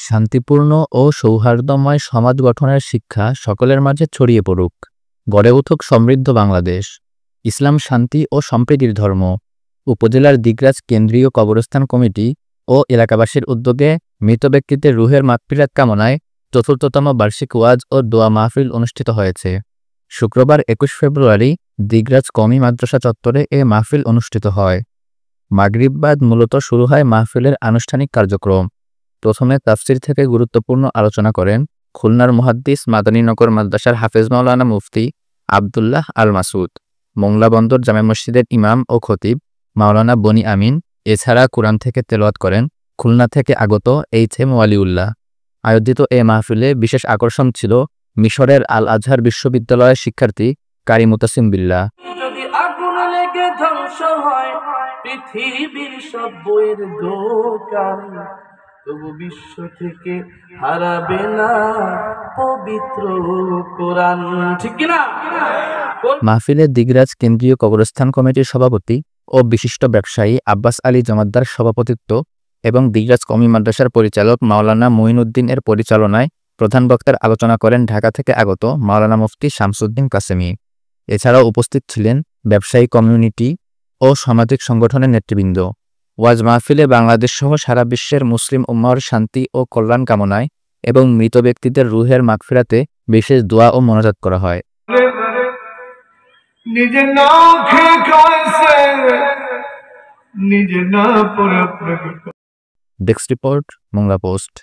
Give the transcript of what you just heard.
শান্তিপূর্ণ ও সৌহার্দ্যময় সমাজ গঠনের শিক্ষা সকলের মাঝে ছড়িয়ে পড়ুক। গড়ে উঠুক সমৃদ্ধ বাংলাদেশ। ইসলাম শান্তি ও সম্প্রীতির ধর্ম। উপজেলার দিগরাজ কেন্দ্রীয় কবরস্থান কমিটি ও এলাকাবাসীর উদ্যোগে মৃত ব্যক্তিদের রুহের মাগফিরাত কামনায় ৪র্থতম বার্ষিক ওয়াজ ও দোয়া মাহফিল অনুষ্ঠিত হয়েছে। শুক্রবার ২১ ফেব্রুয়ারি দিগরাজ কওমি মাদ্রাসা চত্বরে এ মাহফিল অনুষ্ঠিত হয়। মাগরিব বাদ মূলত শুরু হয় মাহফিলের আনুষ্ঠানিক কার্যক্রম। প্রথমে তাফসির থেকে গুরুত্বপূর্ণ আলোচনা করেন খুলনার মুহাদ্দিস মাদানীনগর মাদ্রাসার হাফেজ মাওলানা মুফতি আব্দুল্লাহ আল মাসুদ, মোংলা বন্দর জামে মসজিদের ইমাম ও খতিব মাওলানা বনি আমিন। এছাড়া কুরআন থেকে তেলাওয়াত করেন খুলনা থেকে আগত এইচ.এম. ওয়ালিউল্লাহ। আয়োজিত এ মাহফিলে বিশেষ আকর্ষণ ছিল মিশরের আল আজহার বিশ্ববিদ্যালয়ের শিক্ষার্থী কারি মুতাসিম বিল্লাহ। যদি আগুন লেগে ধ্বংস হয় পৃথিবীর সব বইয়ের দোকান, তবু বিশ্ব থেকে হারাবে না পবিত্র কোরআন। ঠিক কিনা? মাহফিলে দিগরাজ কেন্দ্রীয় কবরস্থান কমিটির সভাপতি ও বিশিষ্ট ব্যবসায়ী আব্বাস আলী জমাদ্দার সভাপতিত্ব এবং দিগরাজ কওমি মাদ্রাসার পরিচালক মাওলানা মুঈনুদ্দিন এর পরিচালনায় প্রধান বক্তার আলোচনা করেন ঢাকা থেকে আগত মাওলানা মুফতি শামসুদ্দিন কাসেমি। এছাড়াও উপস্থিত ছিলেন ব্যবসায়ী কমিউনিটি ও সামাজিক সংগঠনের নেতৃবৃন্দ। ওয়াজ মাহফিলে বাংলাদেশসহ সারা বিশ্বের মুসলিম উম্মাহর শান্তি ও কল্যাণ কামনায় এবং মৃত ব্যক্তিদের রুহের মাগফিরাতে বিশেষ দোয়া ও মোনাজাত করা হয়। Desk report, Mongla post.